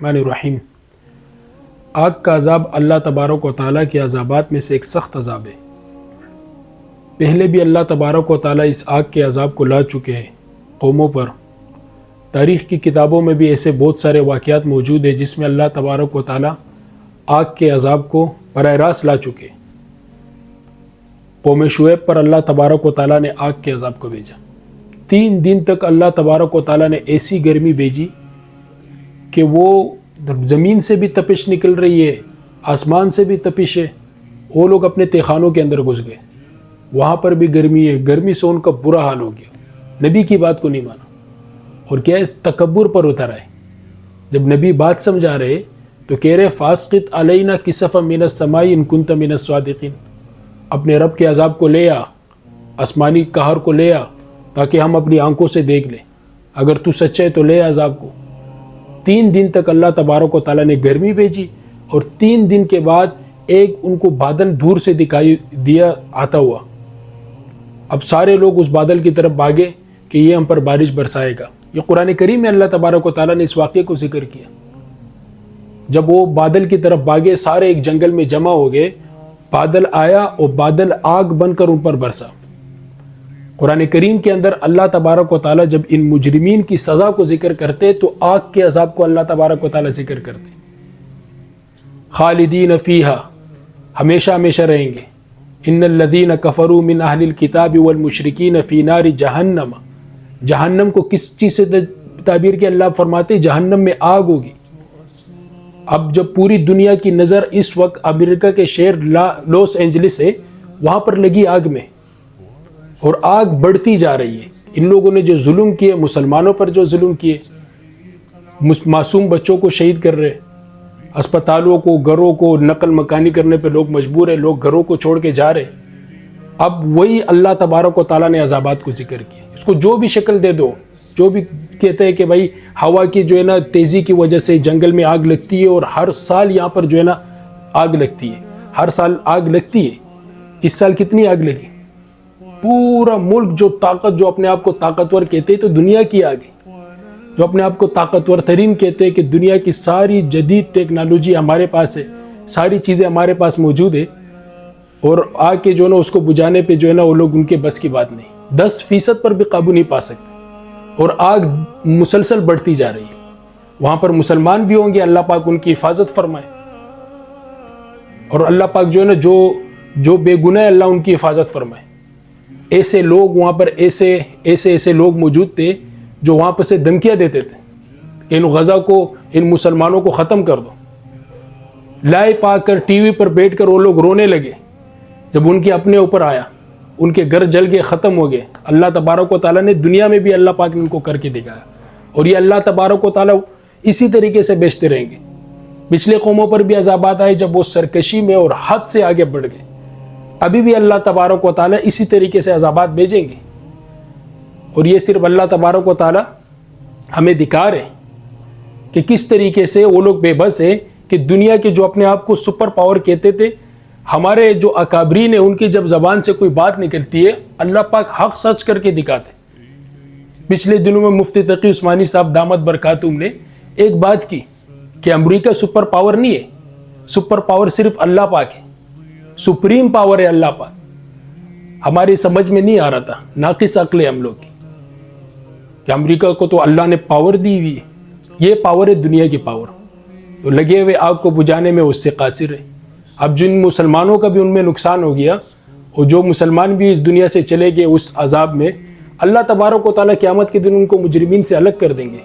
الرحمن الرحیم۔ آگ کا عذاب اللہ تبارک و تعالیٰ کے عذابات میں سے ایک سخت عذاب ہے۔ پہلے بھی اللہ تبارک و تعالیٰ اس آگ کے عذاب کو لا چکے ہیں قوموں پر۔ تاریخ کی کتابوں میں بھی ایسے بہت سارے واقعات موجود ہیں جس میں اللہ تبارک و تعالیٰ آگ کے عذاب کو براہ راست لا چکے۔ قوم شعیب پر اللہ تبارک و تعالیٰ نے آگ کے عذاب کو بھیجا۔ 3 دن تک اللہ تبارک و تعالیٰ نے ایسی گرمی بھیجی کہ وہ زمین سے بھی تپش نکل رہی ہے، آسمان سے بھی تپش ہے۔ وہ لوگ اپنے تہخانوں کے اندر گھس گئے، وہاں پر بھی گرمی ہے، گرمی سے ان کا برا حال ہو گیا۔ نبی کی بات کو نہیں مانا اور کیا ہے، تکبر پر اتر آئے۔ جب نبی بات سمجھا رہے تو کہہ رہے فاسقط علینا کسفا من السماء ان کنت من الصادقین، اپنے رب کے عذاب کو لے آ، آسمانی قہر کو لے آ تاکہ ہم اپنی آنکھوں سے دیکھ لیں، اگر تو سچا ہے تو لے عذاب کو۔ 3 دن تک اللہ تبارک و تعالیٰ نے گرمی بھیجی اور 3 دن کے بعد ایک ان کو بادل دور سے دکھائی دیا آتا ہوا۔ اب سارے لوگ اس بادل کی طرف بھاگے کہ یہ ہم پر بارش برسائے گا۔ یہ قرآن کریم میں اللہ تبارک و تعالیٰ نے اس واقعے کو ذکر کیا۔ جب وہ بادل کی طرف بھاگے، سارے ایک جنگل میں جمع ہو گئے، بادل آیا اور بادل آگ بن کر ان پر برسا۔ قرآن کریم کے اندر اللہ تبارک و تعالیٰ جب ان مجرمین کی سزا کو ذکر کرتے تو آگ کے عذاب کو اللہ تبارک و تعالیٰ ذکر کرتے۔ خالدین فیہا، ہمیشہ ہمیشہ رہیں گے۔ ان الذین کفروا من اہل الکتاب والمشرکین فی نار جہنم، جہنم کو کس چیز سے تعبیر کیا؟ اللہ فرماتے جہنم میں آگ ہوگی۔ اب جب پوری دنیا کی نظر اس وقت امریکہ کے شہر لاس اینجلس ہے، وہاں پر لگی آگ میں اور آگ بڑھتی جا رہی ہے۔ ان لوگوں نے جو ظلم کیے، مسلمانوں پر جو ظلم کیے، معصوم بچوں کو شہید کر رہے، اسپتالوں کو، گھروں کو نقل مکانی کرنے پہ لوگ مجبور ہیں، لوگ گھروں کو چھوڑ کے جا رہے۔ اب وہی اللہ تبارک و تعالیٰ نے عذابات کو ذکر کیا۔ اس کو جو بھی شکل دے دو، جو بھی کہتے ہیں کہ بھائی ہوا کی جو ہے نا تیزی کی وجہ سے جنگل میں آگ لگتی ہے اور ہر سال یہاں پر جو ہے نا آگ لگتی ہے، ہر سال آگ لگتی ہے۔ اس سال کتنی آگ لگی؟ پورا ملک جو طاقت، جو اپنے آپ کو طاقتور کہتے ہیں تو دنیا کی آگ ہے، جو اپنے آپ کو طاقتور ترین کہتے ہیں کہ دنیا کی ساری جدید ٹیکنالوجی ہمارے پاس ہے، ساری چیزیں ہمارے پاس موجود ہے، اور آگ کے جو ہے نا اس کو بجھانے پہ جو ہے نا وہ لوگ ان کے بس کی بات نہیں، 10% پر بھی قابو نہیں پا سکتے، اور آگ مسلسل بڑھتی جا رہی ہے۔ وہاں پر مسلمان بھی ہوں گے، اللہ پاک ان کی حفاظت فرمائے، اور اللہ پاک جو ہے نا جو بے گناہ ہے اللہ ان کی حفاظت فرمائے۔ ایسے لوگ وہاں پر ایسے لوگ موجود تھے جو وہاں پر سے دھمکیاں دیتے تھے کہ ان غزہ کو، ان مسلمانوں کو ختم کر دو۔ لائیو آ کر ٹی وی پر بیٹھ کر وہ لوگ رونے لگے جب ان کے اپنے اوپر آیا، ان کے گھر جل گئے، ختم ہو گئے۔ اللہ تبارک و تعالیٰ نے دنیا میں بھی اللہ پاک نے ان کو کر کے دکھایا، اور یہ اللہ تبارک و تعالیٰ اسی طریقے سے بیچتے رہیں گے۔ پچھلے قوموں پر بھی عذابات آئے جب وہ سرکشی میں اور حد سے آگے بڑھ گئے، ابھی بھی اللہ تبارک و تعالیٰ اسی طریقے سے عذابات بھیجیں گے۔ اور یہ صرف اللہ تبارک و تعالیٰ ہمیں دکھا رہے کہ کس طریقے سے وہ لوگ بے بس ہیں کہ دنیا کے جو اپنے آپ کو سپر پاور کہتے تھے، ہمارے جو اکابرین ہیں ان کی جب زبان سے کوئی بات نکلتی ہے اللہ پاک حق سچ کر کے دکھاتے۔ پچھلے دنوں میں مفتی تقی عثمانی صاحب دامت برکاتہم نے ایک بات کی کہ امریکہ سپر پاور نہیں ہے، سپر پاور صرف اللہ پاک ہے، سپریم پاور ہے اللہ پاک۔ ہماری سمجھ میں نہیں آ رہا تھا، ناقص عقل ہے ہم لوگ کی، کہ امریکہ کو تو اللہ نے پاور دی ہوئی ہے، یہ پاور ہے دنیا کی پاور، تو لگے ہوئے آگ کو بجھانے میں اس سے قاصر ہے۔ اب جن مسلمانوں کا بھی ان میں نقصان ہو گیا، اور جو مسلمان بھی اس دنیا سے چلے گئے اس عذاب میں، اللہ تبارک و تعالیٰ قیامت کے دن ان کو مجرمین سے الگ کر دیں گے۔